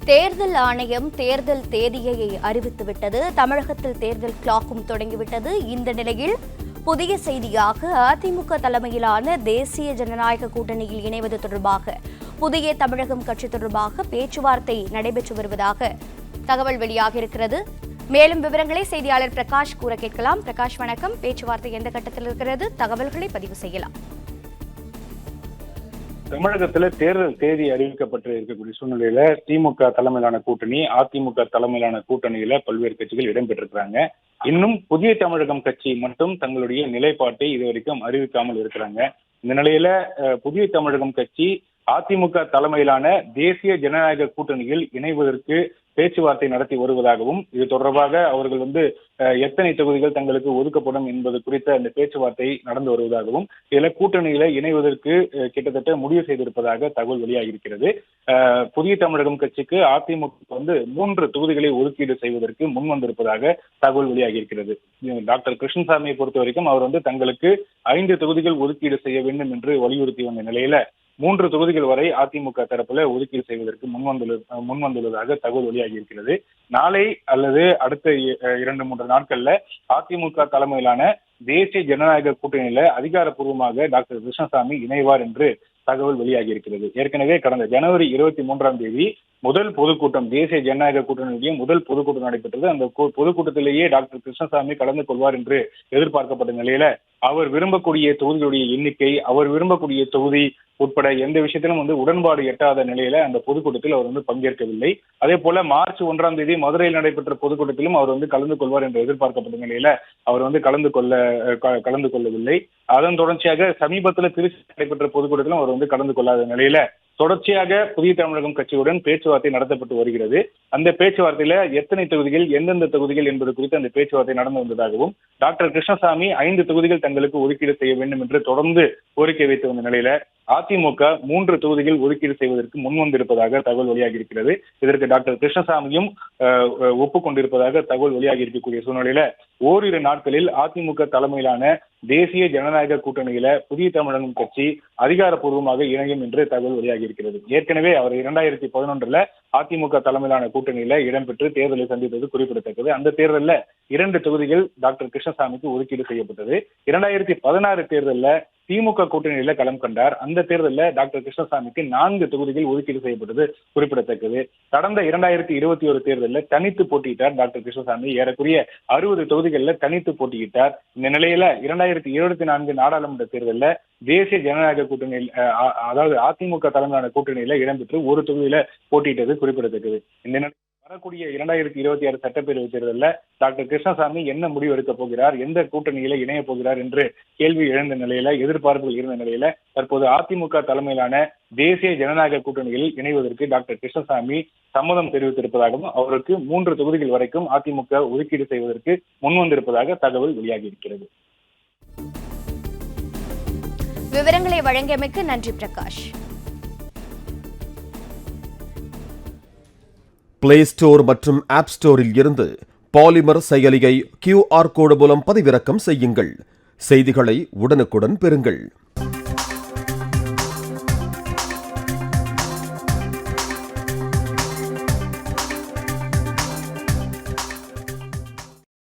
தேர்தல் ஆணையம் தேர்தல் தேதியை அறிவித்துவிட்டது. தமிழகத்தில் தேர்தல் கிளாக்கும் தொடங்கிவிட்டது. இந்த நிலையில் புதிய செய்தியாக அதிமுக தலைமையிலான தேசிய ஜனநாயக கூட்டணியில் இணைவது தொடர்பாக புதிய தமிழகம் கட்சி தொடர்பாக பேச்சுவார்த்தை நடைபெற்று வருவதாக தகவல் வெளியாகியிருக்கிறது. மேலும் விவரங்களை செய்தியாளர் பிரகாஷ் கூற கேட்கலாம். பிரகாஷ் வணக்கம். பேச்சுவார்த்தை எந்த கட்டத்தில் இருக்கிறது? தகவல்களை பதிவு செய்யலாம். தமிழகத்துல தேர்தல் தேதி அறிவிக்கப்பட்டு இருக்கக்கூடிய சூழ்நிலையில திமுக தலைமையிலான கூட்டணி, அதிமுக தலைமையிலான கூட்டணியில பல்வேறு கட்சிகள் இடம்பெற்றிருக்கிறாங்க. இன்னும் புதிய தமிழகம் கட்சி மட்டும் தங்களுடைய நிலைப்பாட்டை இதுவரைக்கும் அறிவிக்காமல் இருக்கிறாங்க. இந்த நிலையில புதிய தமிழகம் கட்சி அதிமுக தலைமையிலான தேசிய ஜனநாயக கூட்டணியில் இணைவதற்கு பேச்சுவார்த்தை நடத்தி வருவதாகவும், இது தொடர்பாக அவர்கள் எத்தனை தொகுதிகள் தங்களுக்கு ஒதுக்கப்படும் என்பது குறித்த அந்த பேச்சுவார்த்தை நடந்து வருவதாகவும், இதுல கூட்டணியில இணைவதற்கு கிட்டத்தட்ட முடிவு செய்திருப்பதாக தகவல் வெளியாகியிருக்கிறது. புதிய தமிழகம் கட்சிக்கு அதிமுக 3 தொகுதிகளை ஒதுக்கீடு செய்வதற்கு முன் வந்திருப்பதாக தகவல் வெளியாகியிருக்கிறது. டாக்டர் கிருஷ்ணசாமியை பொறுத்த வரைக்கும் அவர் தங்களுக்கு 5 தொகுதிகள் ஒதுக்கீடு செய்ய வேண்டும் என்று வலியுறுத்தி வந்த நிலையில 3 தொகுதிகள் வரை அதிமுக தரப்புல ஒதுக்கீடு செய்வதற்கு முன்வந்துள்ளதாக தகவல் வெளியாகி இருக்கிறது. நாளை அல்லது அடுத்த 2-3 நாட்கள்ல அதிமுக தலைமையிலான தேசிய ஜனநாயக கூட்டணியில அதிகாரப்பூர்வமாக டாக்டர் கிருஷ்ணசாமி இணைவார் என்று தகவல் வெளியாகி இருக்கிறது. ஏற்கனவே கடந்த ஜனவரி 23ஆம் தேதி முதல் பொதுக்கூட்டம், தேசிய ஜனநாயக கூட்டணியுடைய முதல் பொதுக்கூட்டம் நடைபெற்றது. அந்த பொதுக்கூட்டத்திலேயே டாக்டர் கிருஷ்ணசாமி கலந்து கொள்வார் என்று எதிர்பார்க்கப்பட்ட நிலையில அவர் விரும்பக்கூடிய தொகுதிகளுடைய எண்ணிக்கை, அவர் விரும்பக்கூடிய தொகுதி உட்பட எந்த விஷயத்திலும் உடன்பாடு எட்டாத நிலையில அந்த பொதுக்கூட்டத்தில் அவர் பங்கேற்கவில்லை. அதே போல மார்ச் 1ஆம் தேதி மதுரையில் நடைபெற்ற பொதுக்கூட்டத்திலும் அவர் கலந்து கொள்வார் என்று எதிர்பார்க்கப்பட்ட நிலையில அவர் கலந்து கொள்ளவில்லை. அதன் தொடர்ச்சியாக சமீபத்தில் திருச்சி நடைபெற்ற பொதுக்கூட்டத்திலும் அவர் கலந்து கொள்ளாத நிலையில தொடர்ச்சியாக புதிய தமிழகம் கட்சியுடன் பேச்சுவார்த்தை நடத்தப்பட்டு வருகிறது. அந்த பேச்சுவார்த்தையில எத்தனை தொகுதிகள், எந்தெந்த தொகுதிகள் என்பது குறித்து அந்த பேச்சுவார்த்தை நடந்து வந்ததாகவும், டாக்டர் கிருஷ்ணசாமி 5 தொகுதிகள் தங்களுக்கு ஒதுக்கீடு செய்ய வேண்டும் என்று தொடர்ந்து கோரிக்கை வைத்து வந்த நிலையில அதிமுக 3 தொகுதிகள் ஒதுக்கீடு செய்வதற்கு முன்வந்திருப்பதாக தகவல் வெளியாகி இருக்கிறது. இதற்கு டாக்டர் கிருஷ்ணசாமியும் ஒப்புக்கொண்டிருப்பதாக தகவல் வெளியாகி இருக்கக்கூடிய சூழ்நிலையில ஓரிரு நாட்களில் அதிமுக தலைமையிலான தேசிய ஜனநாயக கூட்டணியில புதிய தமிழகம் கட்சி அதிகாரப்பூர்வமாக இணையும் என்று தகவல் வெளியாகி இருக்கிறது. ஏற்கனவே அவர் 2011 அதிமுக தலைமையிலான கூட்டணியில இடம்பெற்று தேர்தலை சந்தித்தது குறிப்பிடத்தக்கது. அந்த தேர்தலில் 2 தொகுதிகள் டாக்டர் கிருஷ்ணசாமிக்கு ஒதுக்கீடு செய்யப்பட்டது. 2016 தேர்தலில் திமுக கூட்டணியில களம் கண்டார். அந்த தேர்தலில் டாக்டர் கிருஷ்ணசாமிக்கு 4 தொகுதிகள் ஒதுக்கீடு செய்யப்பட்டது குறிப்பிடத்தக்கது. கடந்த 2021 தேர்தலில் தனித்து போட்டியிட்டார் டாக்டர் கிருஷ்ணசாமி. ஏறக்குறைய 60 தொகுதிகளில் தனித்து போட்டியிட்டார். இந்த நிலையில 2024 நாடாளுமன்ற தேர்தலில் தேசிய ஜனநாயக கூட்டணியில், அதாவது அதிமுக தலைமையிலான கூட்டணியில இடம்பெற்று 1 தொகுதியில போட்டியிட்டது குறிப்பிடத்தக்கது. இந்த வரக்கூடிய 2026 சட்டப்பேரவை தேர்தலில் டாக்டர் கிருஷ்ணசாமி என்ன முடிவு எடுக்க போகிறார், எந்த கூட்டணியில இணைய போகிறார் என்று கேள்வி எழுந்த நிலையில, எதிர்பார்ப்புகள் இருந்த நிலையில தற்போது அதிமுக தலைமையிலான தேசிய ஜனநாயக கூட்டணியில் இணைவதற்கு டாக்டர் கிருஷ்ணசாமி சம்மதம் தெரிவித்திருப்பதாகவும், அவருக்கு 3 தொகுதிகள் வரைக்கும் அதிமுக ஒதுக்கீடு செய்வதற்கு முன்வந்திருப்பதாக தகவல் வெளியாகி இருக்கிறது. விவரங்களை வழங்கியமைக்கு நன்றி பிரகாஷ். பிளே ஸ்டோர் மற்றும் ஆப் ஸ்டோரில் இருந்து பாலிமர் செயலியை QR கோடு மூலம் பதிவிறக்கம் செய்யுங்கள். செய்திகளை உடனுக்குடன் பெறுங்கள்.